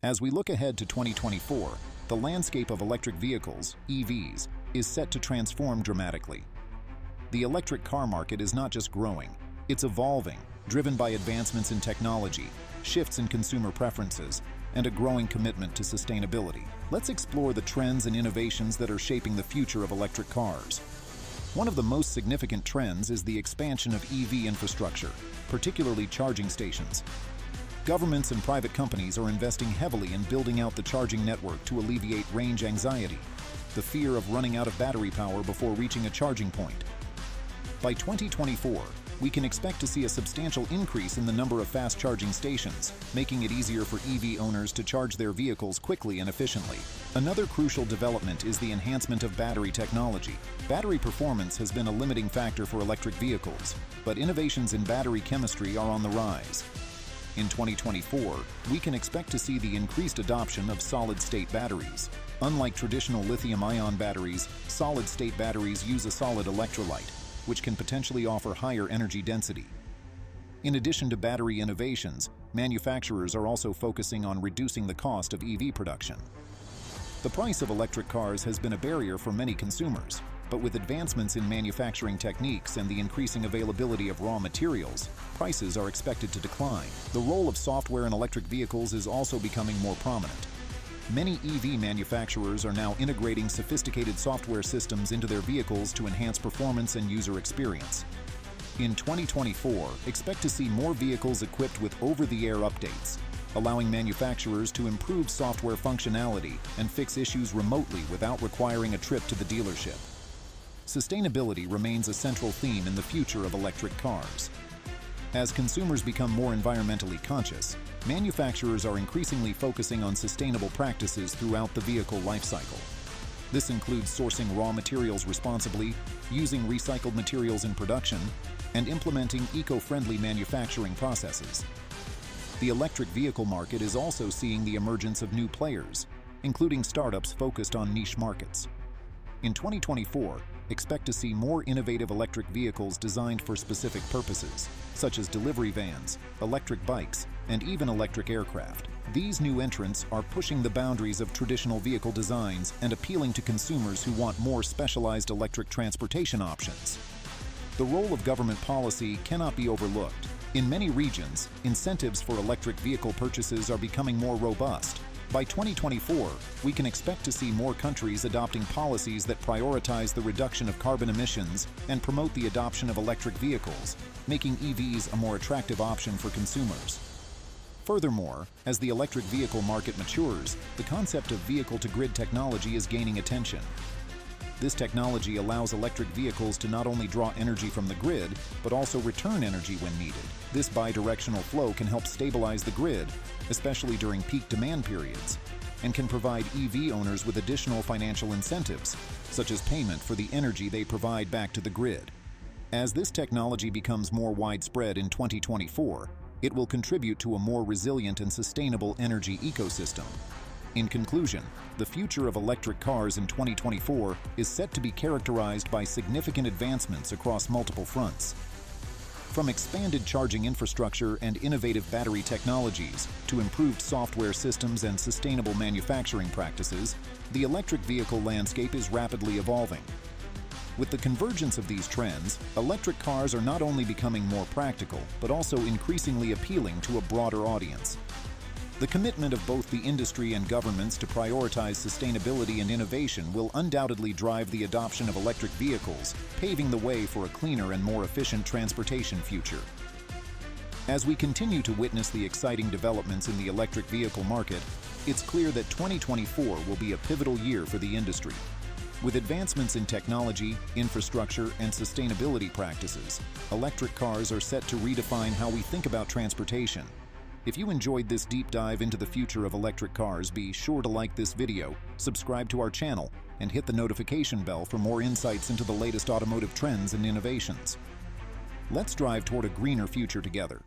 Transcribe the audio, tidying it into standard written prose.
As we look ahead to 2024, the landscape of electric vehicles, EVs, is set to transform dramatically. The electric car market is not just growing, it's evolving, driven by advancements in technology, shifts in consumer preferences, and a growing commitment to sustainability. Let's explore the trends and innovations that are shaping the future of electric cars. One of the most significant trends is the expansion of EV infrastructure, particularly charging stations. Governments and private companies are investing heavily in building out the charging network to alleviate range anxiety, the fear of running out of battery power before reaching a charging point. By 2024, we can expect to see a substantial increase in the number of fast-charging stations, making it easier for EV owners to charge their vehicles quickly and efficiently. Another crucial development is the enhancement of battery technology. Battery performance has been a limiting factor for electric vehicles, but innovations in battery chemistry are on the rise. In 2024, we can expect to see the increased adoption of solid-state batteries. Unlike traditional lithium-ion batteries, solid-state batteries use a solid electrolyte, which can potentially offer higher energy density. In addition to battery innovations, manufacturers are also focusing on reducing the cost of EV production. The price of electric cars has been a barrier for many consumers, but with advancements in manufacturing techniques and the increasing availability of raw materials, prices are expected to decline. The role of software in electric vehicles is also becoming more prominent. Many EV manufacturers are now integrating sophisticated software systems into their vehicles to enhance performance and user experience. In 2024, expect to see more vehicles equipped with over-the-air updates, allowing manufacturers to improve software functionality and fix issues remotely without requiring a trip to the dealership. Sustainability remains a central theme in the future of electric cars. As consumers become more environmentally conscious, manufacturers are increasingly focusing on sustainable practices throughout the vehicle lifecycle. This includes sourcing raw materials responsibly, using recycled materials in production, and implementing eco-friendly manufacturing processes. The electric vehicle market is also seeing the emergence of new players, including startups focused on niche markets. In 2024, expect to see more innovative electric vehicles designed for specific purposes, such as delivery vans, electric bikes, and even electric aircraft. These new entrants are pushing the boundaries of traditional vehicle designs and appealing to consumers who want more specialized electric transportation options. The role of government policy cannot be overlooked. In many regions, incentives for electric vehicle purchases are becoming more robust. By 2024, we can expect to see more countries adopting policies that prioritize the reduction of carbon emissions and promote the adoption of electric vehicles, making EVs a more attractive option for consumers. Furthermore, as the electric vehicle market matures, the concept of vehicle-to-grid technology is gaining attention. This technology allows electric vehicles to not only draw energy from the grid, but also return energy when needed. This bidirectional flow can help stabilize the grid, especially during peak demand periods, and can provide EV owners with additional financial incentives, such as payment for the energy they provide back to the grid. As this technology becomes more widespread in 2024, it will contribute to a more resilient and sustainable energy ecosystem. In conclusion, the future of electric cars in 2024 is set to be characterized by significant advancements across multiple fronts. From expanded charging infrastructure and innovative battery technologies to improved software systems and sustainable manufacturing practices, the electric vehicle landscape is rapidly evolving. With the convergence of these trends, electric cars are not only becoming more practical, but also increasingly appealing to a broader audience. The commitment of both the industry and governments to prioritize sustainability and innovation will undoubtedly drive the adoption of electric vehicles, paving the way for a cleaner and more efficient transportation future. As we continue to witness the exciting developments in the electric vehicle market, it's clear that 2024 will be a pivotal year for the industry. With advancements in technology, infrastructure, and sustainability practices, electric cars are set to redefine how we think about transportation. If you enjoyed this deep dive into the future of electric cars, be sure to like this video, subscribe to our channel, and hit the notification bell for more insights into the latest automotive trends and innovations. Let's drive toward a greener future together.